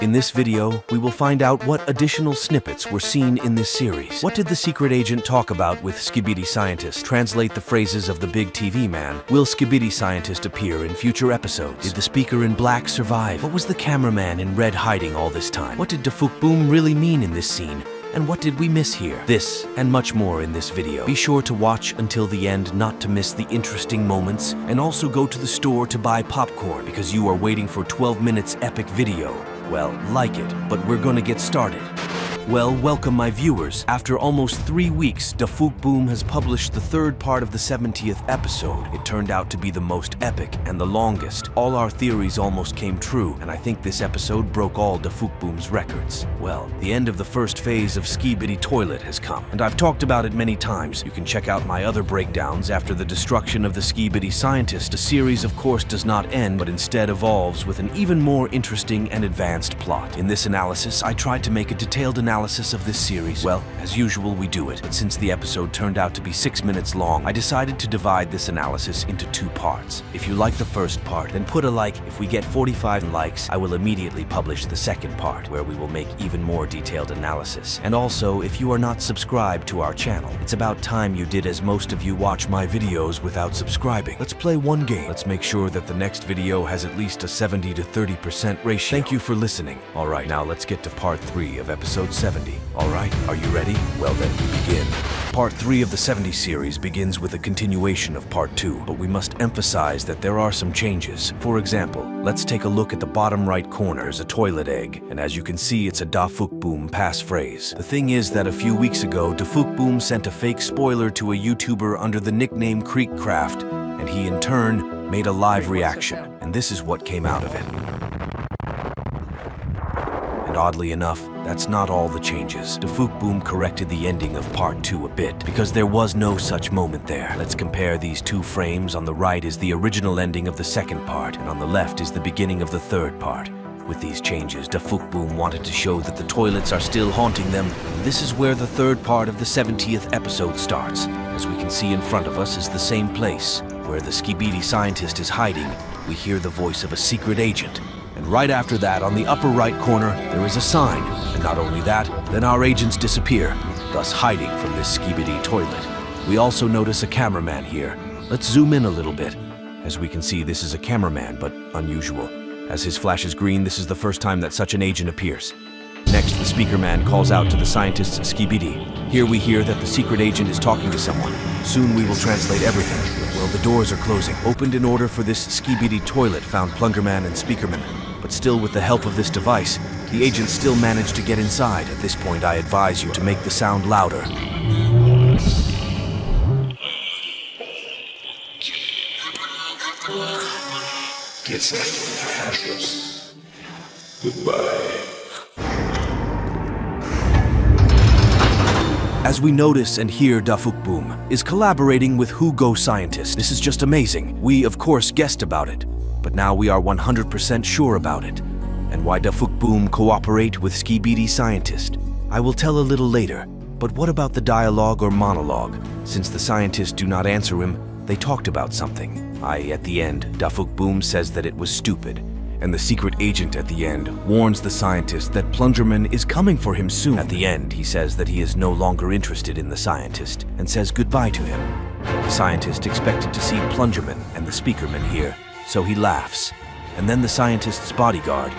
In this video, we will find out what additional snippets were seen in this series. What did the secret agent talk about with Skibidi Scientist? Translate the phrases of the big TV man. Will Skibidi Scientist appear in future episodes? Did the speaker in black survive? What was the cameraman in red hiding all this time? What did dafuqboom really mean in this scene? And what did we miss here? This and much more in this video. Be sure to watch until the end not to miss the interesting moments, and also go to the store to buy popcorn because you are waiting for 12 minutes epic video. Well, like it, but we're gonna get started. Well, welcome my viewers. After almost 3 weeks, dafuqboom has published the third part of the 70th episode. It turned out to be the most epic and the longest. All our theories almost came true, and I think this episode broke all dafuqboom's records. Well, the end of the first phase of Skibidi Toilet has come, and I've talked about it many times. You can check out my other breakdowns after the destruction of the Skibidi Scientist. The series, of course, does not end, but instead evolves with an even more interesting and advanced plot. In this analysis, I tried to make a detailed analysis of this series. Well, as usual, we do it, but since the episode turned out to be 6 minutes long, I decided to divide this analysis into 2 parts. If you like the first part, then put a like. If we get 45 likes, I will immediately publish the second part, where we will make even more detailed analysis. And also, if you are not subscribed to our channel, it's about time you did, as most of you watch my videos without subscribing. Let's play one game. Let's make sure that the next video has at least a 70 to 30% ratio. Thank you for listening. Alright, now let's get to part 3 of episode 70. Alright, are you ready? Well then, we begin. Part 3 of the 70 series begins with a continuation of Part 2, but we must emphasize that there are some changes. For example, let's take a look at the bottom right corner is a toilet egg, and as you can see, it's a dafuqboom passphrase. The thing is that a few weeks ago, dafuqboom sent a fake spoiler to a YouTuber under the nickname Creekcraft, and he in turn made a live reaction, and this is what came out of it. Oddly enough, that's not all the changes. dafuqboom corrected the ending of Part 2 a bit, because there was no such moment there. Let's compare these 2 frames. On the right is the original ending of the second part, and on the left is the beginning of the third part. With these changes, dafuqboom wanted to show that the toilets are still haunting them, and this is where the third part of the 70th episode starts. As we can see in front of us is the same place. Where the Skibidi Scientist is hiding, we hear the voice of a secret agent. And right after that, on the upper right corner, there is a sign. And not only that, then our agents disappear, thus hiding from this Skibidi Toilet. We also notice a cameraman here. Let's zoom in a little bit. As we can see, this is a cameraman, but unusual. As his flash is green, this is the first time that such an agent appears. Next, the speaker man calls out to the scientist Skibidi. Here we hear that the secret agent is talking to someone. Soon we will translate everything. Well, the doors are closing. Opened in order for this Skibidi Toilet found plungerman and speakerman. But still, with the help of this device, the agents still managed to get inside. At this point, I advise you to make the sound louder. Goodbye. As we notice and hear, dafuqboom is collaborating with Who Go Scientist. This is just amazing. We, of course, guessed about it, but now we are 100% sure about it. And why dafuqboom cooperate with Skibidi Scientist? I will tell a little later, but what about the dialogue or monologue? Since the scientists do not answer him, they talked about something. At the end, dafuqboom says that it was stupid. And the secret agent at the end warns the scientist that plungerman is coming for him soon. At the end, he says that he is no longer interested in the scientist and says goodbye to him. The scientist expected to see plungerman and the speakerman here, so he laughs. And then the scientist's bodyguard,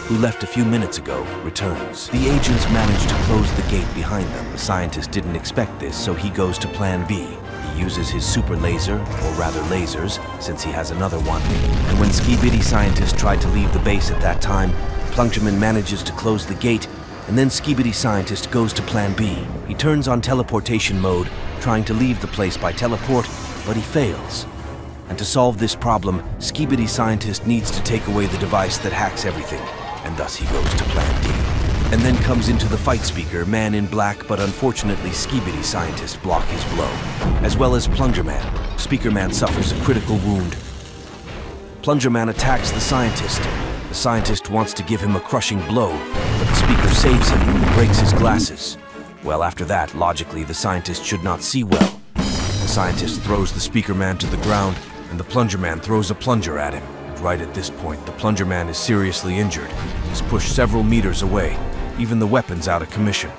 who left a few minutes ago, returns. The agents manage to close the gate behind them. The scientist didn't expect this, so he goes to plan B. He uses his super laser, or rather lasers, since he has another one. And when Skibidi Scientist tried to leave the base at that time, plungerman manages to close the gate, and then Skibidi Scientist goes to plan B. He turns on teleportation mode, trying to leave the place by teleport, but he fails. And to solve this problem, Skibidi Scientist needs to take away the device that hacks everything, and thus he goes to plan D. And then comes into the fight speaker, man in black, but unfortunately Skibidi Scientist block his blow. As well as plungerman. Speakerman suffers a critical wound. Plungerman attacks the scientist. The scientist wants to give him a crushing blow, but the speaker saves him and breaks his glasses. Well, after that, logically, the scientist should not see well. The scientist throws the speakerman to the ground, and the plungerman throws a plunger at him. right at this point, the plunger man is seriously injured. He's pushed several meters away, even the weapon's out of commission.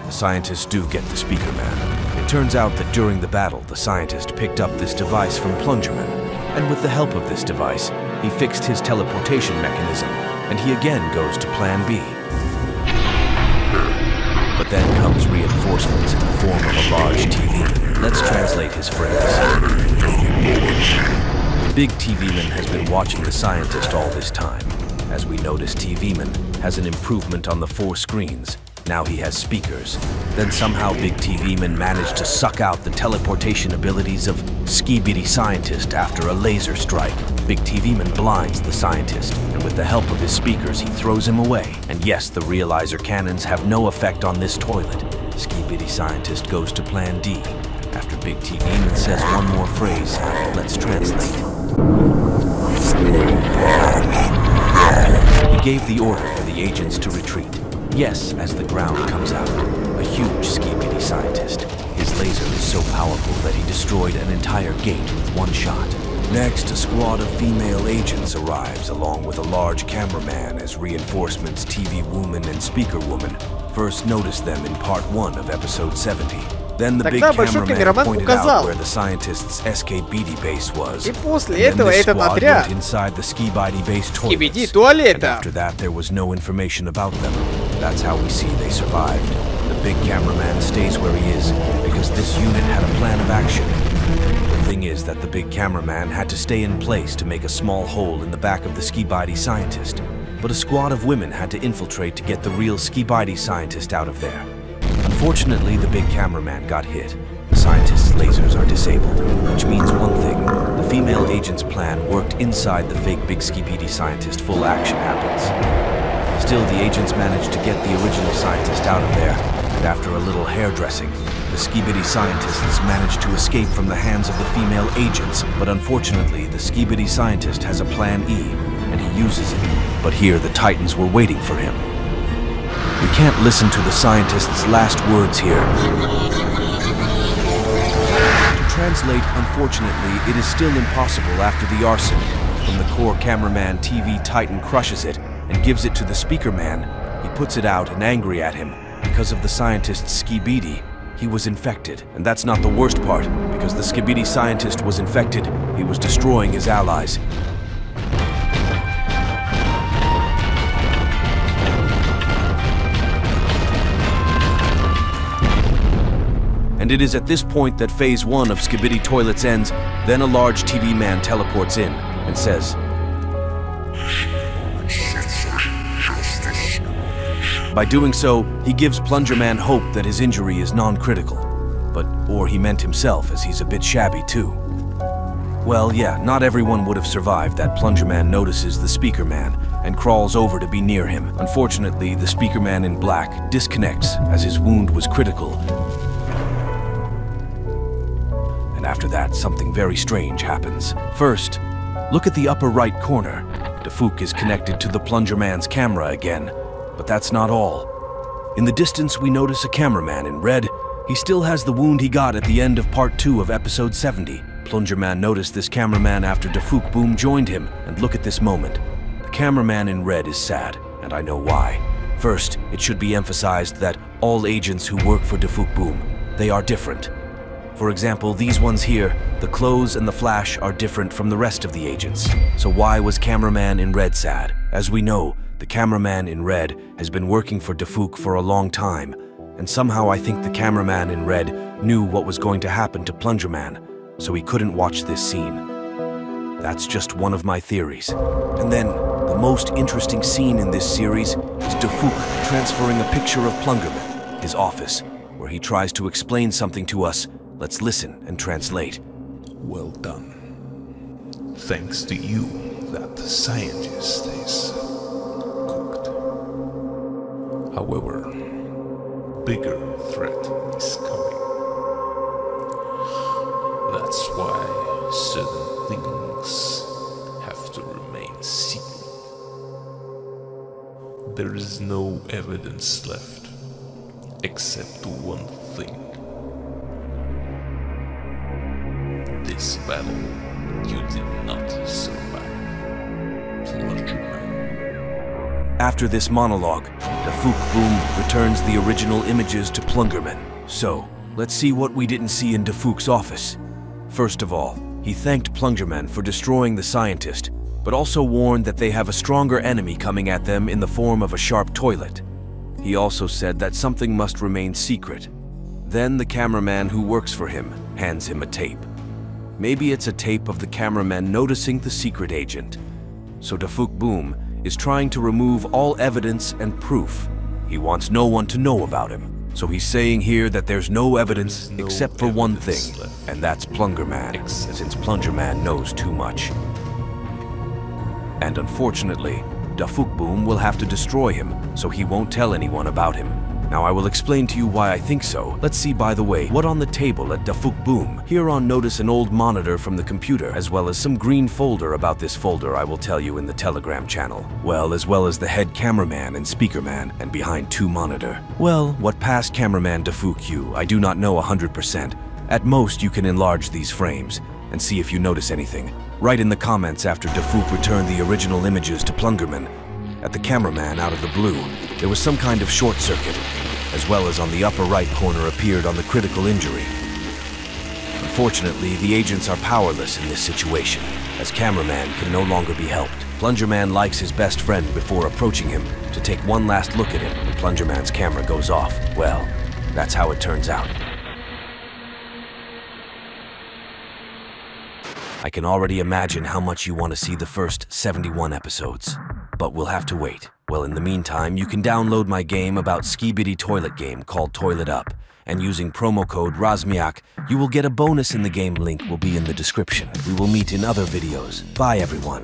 The scientists do get the speaker man. It turns out that during the battle, the scientist picked up this device from Plungerman, and with the help of this device, he fixed his teleportation mechanism, and he again goes to Plan B. But then comes reinforcements in the form of a large TV. Let's translate his phrase. The big tvmen has been watching the scientist all this time. As we notice, tvmen has an improvement on the 4 screens. Now he has speakers. Then somehow Big tvmen managed to suck out the teleportation abilities of Skibidi Scientist after a laser strike. Big tvmen blinds the scientist, and with the help of his speakers, he throws him away. And yes, the realizer cannons have no effect on this toilet. Skibidi Scientist goes to Plan D. After Big tvmen says one more phrase, let's translate. He gave the order for the agents to retreat. Yes, as the ground comes out, a huge Skibidi Scientist. His laser is so powerful that he destroyed an entire gate with one shot. Next, a squad of female agents arrives along with a large cameraman as reinforcements TV woman and speaker woman first noticed them in part 1 of episode 70. Then the big cameraman pointed out where the scientist's Skibidi base was. И после этого этот отряд inside the Skibidi base Skibidi toilet. Toilet. After that, there was no information about them. That's how we see they survived. The big cameraman stays where he is because this unit had a plan of action. The thing is that the big cameraman had to stay in place to make a small hole in the back of the Skibidi Scientist. But a squad of women had to infiltrate to get the real Skibidi Scientist out of there. Unfortunately, the big cameraman got hit. The scientist's lasers are disabled, which means one thing. The female agent's plan worked inside the fake big Skibidi Scientist. Full action happens. Still, the agents managed to get the original scientist out of there, and after a little hairdressing, the Skibidi Scientists managed to escape from the hands of the female agents, but unfortunately, the Skibidi Scientist has a Plan E, and he uses it. But here, the Titans were waiting for him. We can't listen to the scientist's last words here. To translate, unfortunately, it is still impossible after the arson. When the core cameraman TV Titan crushes it and gives it to the speaker man, he puts it out and angry at him. Because of the scientist's Skibidi, he was infected. And that's not the worst part. Because the Skibidi Scientist was infected, he was destroying his allies. And it is at this point that Phase 1 of Skibidi Toilets ends. Then a large TV man teleports in and says, by doing so, he gives Plunger Man hope that his injury is non-critical. Or he meant himself, as he's a bit shabby too. Well, yeah, not everyone would have survived that. Plunger Man notices the speaker man and crawls over to be near him. Unfortunately, the speaker man in black disconnects as his wound was critical. And after that, something very strange happens. First, look at the upper right corner. Dafuq is connected to the Plunger Man's camera again. But that's not all. In the distance, we notice a cameraman in red. He still has the wound he got at the end of part 2 of episode 70. Plunger Man noticed this cameraman after dafuqboom joined him. And look at this moment. The cameraman in red is sad, and I know why. First, it should be emphasized that all agents who work for dafuqboom, they are different. For example, these ones here, the clothes and the flash are different from the rest of the agents. So why was cameraman in red sad? As we know, the cameraman in red has been working for Dafuq for a long time, and somehow I think the cameraman in red knew what was going to happen to Plunger Man, so he couldn't watch this scene. That's just one of my theories. And then, the most interesting scene in this series is Dafuq transferring a picture of Plungerman, his office, where he tries to explain something to us. Let's listen and translate. Well done. Thanks to you, that scientist is cooked. However, bigger threat is coming. That's why certain things have to remain secret. There is no evidence left, except one thing. This battle, you did not survive. After this monologue, dafuqboom returns the original images to Plungerman. So, let's see what we didn't see in Dafuq's office. First of all, he thanked Plungerman for destroying the scientist, but also warned that they have a stronger enemy coming at them in the form of a sharp toilet. He also said that something must remain secret. Then the cameraman who works for him hands him a tape. Maybe it's a tape of the cameraman noticing the secret agent. So dafuqboom is trying to remove all evidence and proof. He wants no one to know about him. So he's saying here that there's no evidence except for one thing, and that's Plungerman, since Plungerman knows too much. And unfortunately, dafuqboom will have to destroy him, so he won't tell anyone about him. Now I will explain to you why I think so. Let's see, by the way, what on the table at dafuqboom. Hereon notice an old monitor from the computer, as well as some green folder. About this folder I will tell you in the Telegram channel. Well, as well as the head cameraman and speakerman, and behind 2 monitor. Well, what past cameraman dafuq I do not know 100%. At most you can enlarge these frames, and see if you notice anything. Write in the comments after Dafuq returned the original images to Plungerman. At the cameraman out of the blue, there was some kind of short circuit, as well as on the upper right corner appeared on the critical injury. Unfortunately, the agents are powerless in this situation, as cameraman can no longer be helped. Plungerman likes his best friend before approaching him to take one last look at him, and Plungerman's camera goes off. Well, that's how it turns out. I can already imagine how much you want to see the first 71 episodes, but we'll have to wait. Well, in the meantime, you can download my game about Skibidi Toilet game called Toilet Up, and using promo code RAZMIAK, you will get a bonus in the game. Link will be in the description. We will meet in other videos. Bye, everyone.